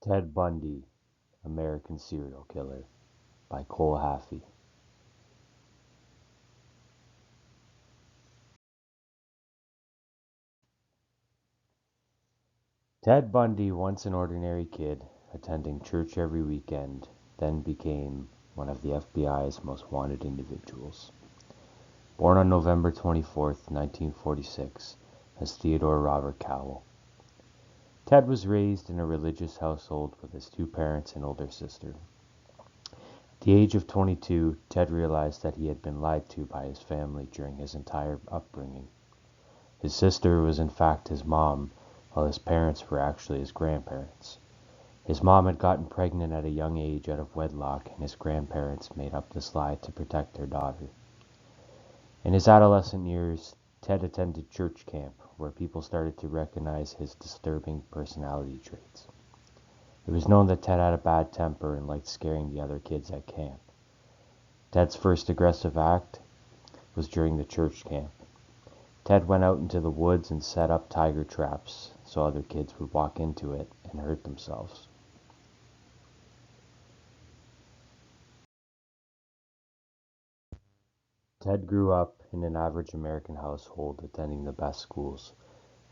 Ted Bundy, American Serial Killer by Cole Haffie. Ted Bundy, once an ordinary kid, attending church every weekend, then became one of the FBI's most wanted individuals. Born on November 24th, 1946, as Theodore Robert Cowell. Ted was raised in a religious household with his two parents and older sister. At the age of 22, Ted realized that he had been lied to by his family during his entire upbringing. His sister was in fact his mom, while his parents were actually his grandparents. His mom had gotten pregnant at a young age out of wedlock, and his grandparents made up this lie to protect their daughter. In his adolescent years, Ted attended church camp, where people started to recognize his disturbing personality traits. It was known that Ted had a bad temper and liked scaring the other kids at camp. Ted's first aggressive act was during the church camp. Ted went out into the woods and set up tiger traps so other kids would walk into it and hurt themselves. Ted grew up in an average American household, attending the best schools.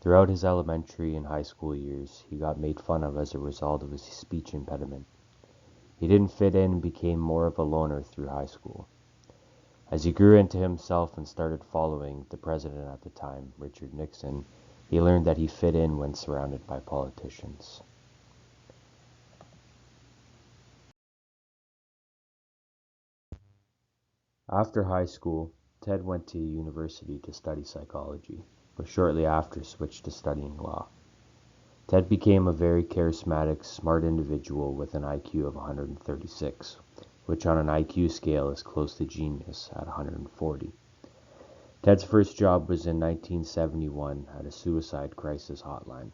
Throughout his elementary and high school years, he got made fun of as a result of his speech impediment. He didn't fit in and became more of a loner through high school. As he grew into himself and started following the president at the time, Richard Nixon, he learned that he fit in when surrounded by politicians. After high school, Ted went to university to study psychology, but shortly after switched to studying law. Ted became a very charismatic, smart individual with an IQ of 136, which on an IQ scale is close to genius at 140. Ted's first job was in 1971 at a suicide crisis hotline.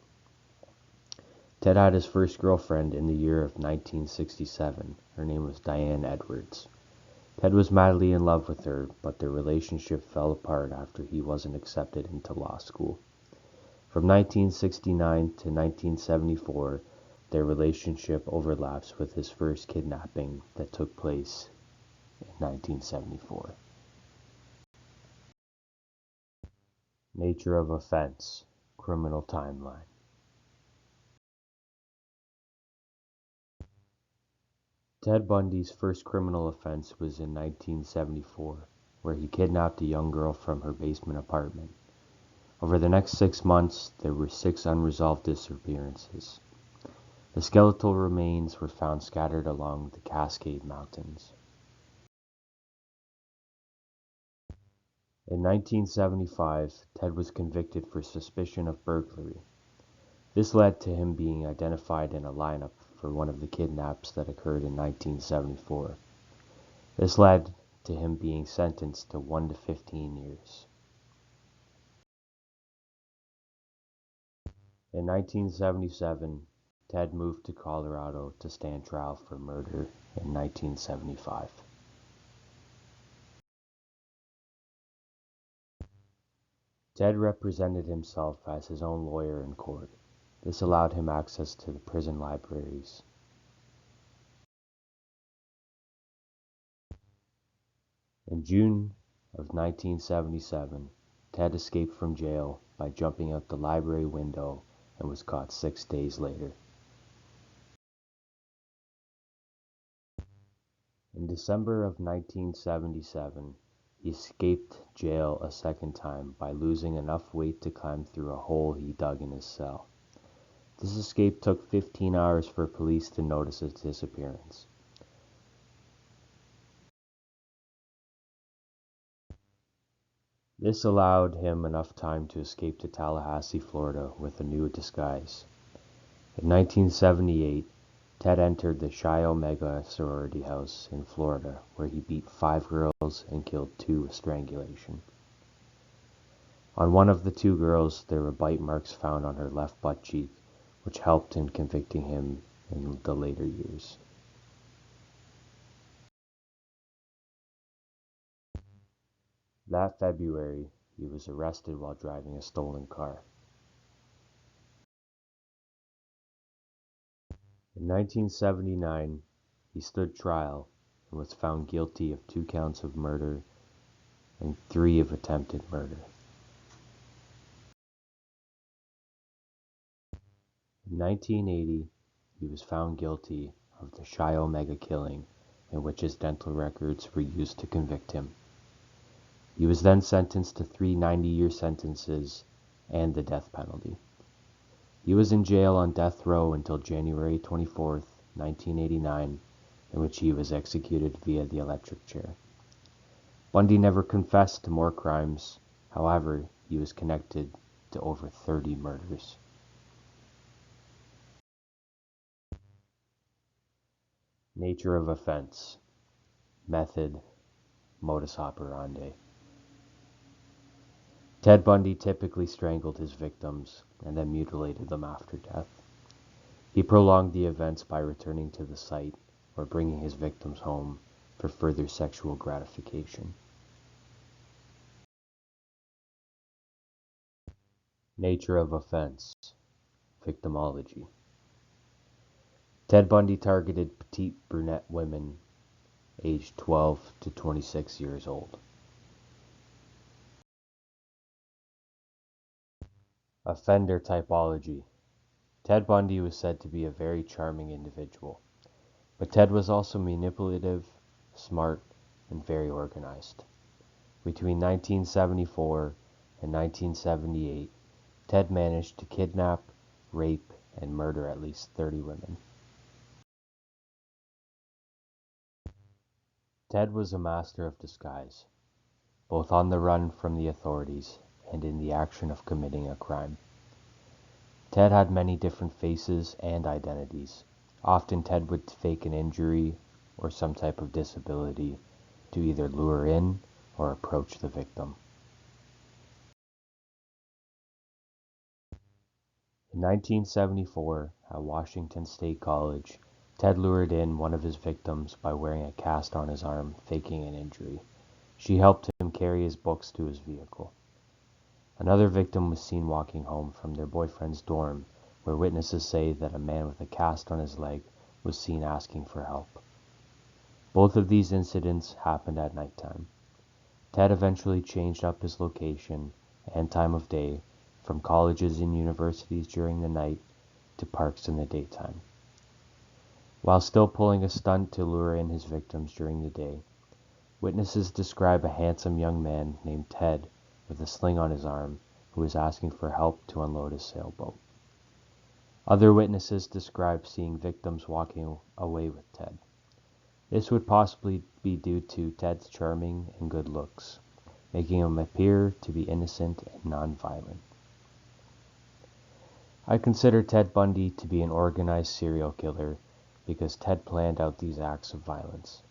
Ted had his first girlfriend in the year of 1967. Her name was Diane Edwards. Ted was madly in love with her, but their relationship fell apart after he wasn't accepted into law school. From 1969 to 1974, their relationship overlaps with his first kidnapping that took place in 1974. Nature of offense, criminal timeline. Ted Bundy's first criminal offense was in 1974, where he kidnapped a young girl from her basement apartment. Over the next 6 months, there were 6 unresolved disappearances. The skeletal remains were found scattered along the Cascade Mountains. In 1975, Ted was convicted for suspicion of burglary. This led to him being identified in a lineup for one of the kidnaps that occurred in 1974. This led to him being sentenced to 1 to 15 years. In 1977, Ted moved to Colorado to stand trial for murder in 1975. Ted represented himself as his own lawyer in court. This allowed him access to the prison libraries. In June of 1977, Ted escaped from jail by jumping out the library window and was caught 6 days later. In December of 1977, he escaped jail a second time by losing enough weight to climb through a hole he dug in his cell. This escape took 15 hours for police to notice his disappearance. This allowed him enough time to escape to Tallahassee, Florida with a new disguise. In 1978, Ted entered the Chi Omega sorority house in Florida, where he beat 5 girls and killed 2 with strangulation. On one of the 2 girls, there were bite marks found on her left butt cheek, which helped in convicting him in the later years. That February, he was arrested while driving a stolen car. In 1979, he stood trial and was found guilty of 2 counts of murder and 3 of attempted murder. In 1980, he was found guilty of the Chi Omega killing, in which his dental records were used to convict him. He was then sentenced to 3 90-year sentences and the death penalty. He was in jail on death row until January 24, 1989, in which he was executed via the electric chair. Bundy never confessed to more crimes, however, he was connected to over 30 murders. Nature of offense, method, modus operandi. Ted Bundy typically strangled his victims and then mutilated them after death. He prolonged the events by returning to the site or bringing his victims home for further sexual gratification. Nature of offense, victimology. Ted Bundy targeted petite brunette women aged 12 to 26 years old. Offender typology. Ted Bundy was said to be a very charming individual, but Ted was also manipulative, smart, and very organized. Between 1974 and 1978, Ted managed to kidnap, rape, and murder at least 30 women. Ted was a master of disguise, both on the run from the authorities and in the action of committing a crime. Ted had many different faces and identities. Often Ted would fake an injury or some type of disability to either lure in or approach the victim. In 1974, at Washington State College, Ted lured in one of his victims by wearing a cast on his arm, faking an injury. She helped him carry his books to his vehicle. Another victim was seen walking home from their boyfriend's dorm, where witnesses say that a man with a cast on his leg was seen asking for help. Both of these incidents happened at nighttime. Ted eventually changed up his location and time of day from colleges and universities during the night to parks in the daytime. While still pulling a stunt to lure in his victims during the day, witnesses describe a handsome young man named Ted with a sling on his arm who was asking for help to unload his sailboat. Other witnesses describe seeing victims walking away with Ted. This would possibly be due to Ted's charming and good looks, making him appear to be innocent and non-violent. I consider Ted Bundy to be an organized serial killer because Ted planned out these acts of violence.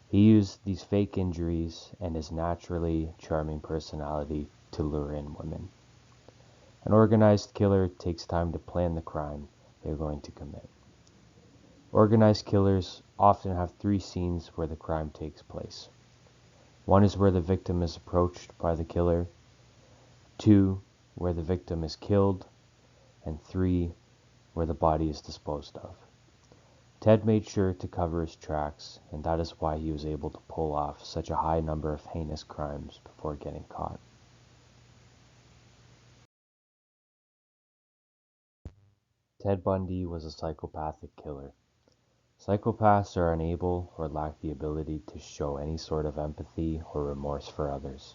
He used these fake injuries and his naturally charming personality to lure in women. An organized killer takes time to plan the crime they're going to commit. Organized killers often have 3 scenes where the crime takes place. 1 is where the victim is approached by the killer, 2 where the victim is killed, and 3 where the body is disposed of. Ted made sure to cover his tracks, and that is why he was able to pull off such a high number of heinous crimes before getting caught. Ted Bundy was a psychopathic killer. Psychopaths are unable or lack the ability to show any sort of empathy or remorse for others.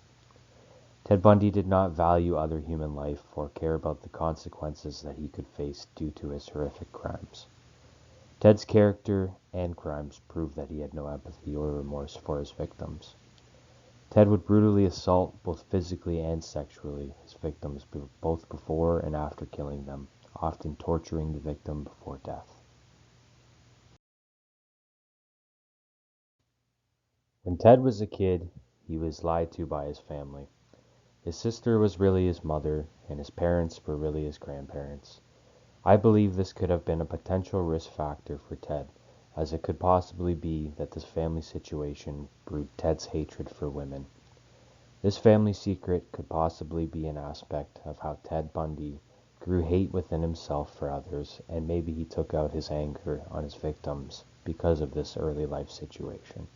Ted Bundy did not value other human life or care about the consequences that he could face due to his horrific crimes. Ted's character and crimes prove that he had no empathy or remorse for his victims. Ted would brutally assault, both physically and sexually, his victims both before and after killing them, often torturing the victim before death. When Ted was a kid, he was lied to by his family. His sister was really his mother, and his parents were really his grandparents. I believe this could have been a potential risk factor for Ted, as it could possibly be that this family situation brewed Ted's hatred for women. This family secret could possibly be an aspect of how Ted Bundy grew hate within himself for others, and maybe he took out his anger on his victims because of this early life situation.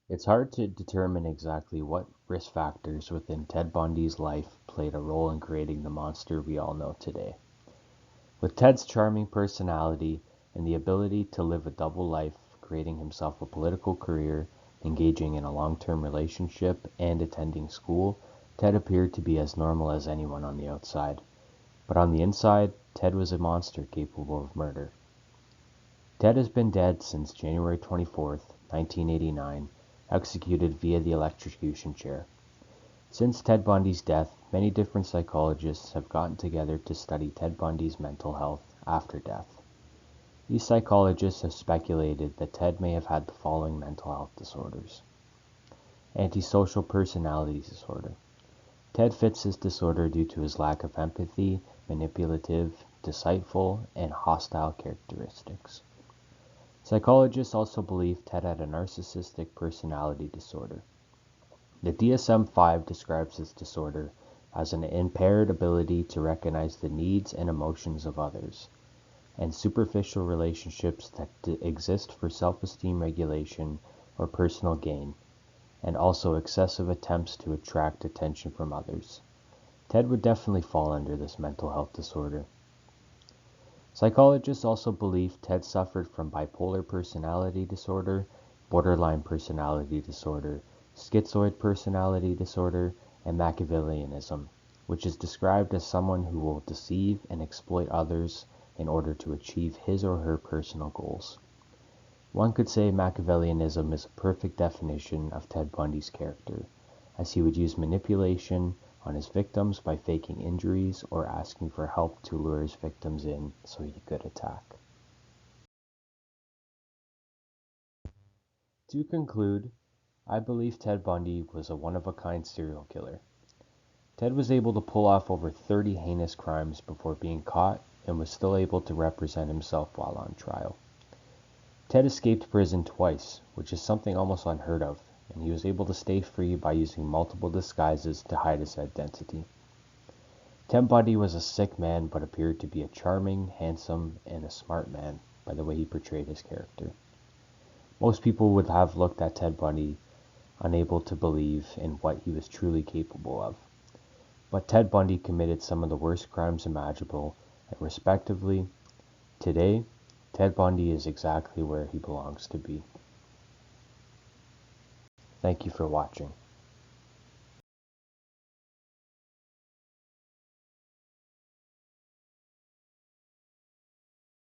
It's hard to determine exactly what risk factors within Ted Bundy's life played a role in creating the monster we all know today. With Ted's charming personality and the ability to live a double life, creating himself a political career, engaging in a long-term relationship, and attending school, Ted appeared to be as normal as anyone on the outside. But on the inside, Ted was a monster capable of murder. Ted has been dead since January 24th, 1989, executed via the electrocution chair. Since Ted Bundy's death, many different psychologists have gotten together to study Ted Bundy's mental health after death. These psychologists have speculated that Ted may have had the following mental health disorders. Antisocial personality disorder. Ted fits this disorder due to his lack of empathy, manipulative, deceitful, and hostile characteristics. Psychologists also believe Ted had a narcissistic personality disorder. The DSM-5 describes this disorder as an impaired ability to recognize the needs and emotions of others, and superficial relationships that exist for self-esteem regulation or personal gain, and also excessive attempts to attract attention from others. Ted would definitely fall under this mental health disorder. Psychologists also believe Ted suffered from bipolar personality disorder, borderline personality disorder, schizoid personality disorder, and Machiavellianism, which is described as someone who will deceive and exploit others in order to achieve his or her personal goals. One could say Machiavellianism is a perfect definition of Ted Bundy's character, as he would use manipulation on his victims by faking injuries or asking for help to lure his victims in so he could attack. To conclude, I believe Ted Bundy was a one-of-a-kind serial killer. Ted was able to pull off over 30 heinous crimes before being caught and was still able to represent himself while on trial. Ted escaped prison twice, which is something almost unheard of, and he was able to stay free by using multiple disguises to hide his identity. Ted Bundy was a sick man but appeared to be a charming, handsome, and a smart man by the way he portrayed his character. Most people would have looked at Ted Bundy unable to believe in what he was truly capable of. But Ted Bundy committed some of the worst crimes imaginable, and respectively, today, Ted Bundy is exactly where he belongs to be. Thank you for watching.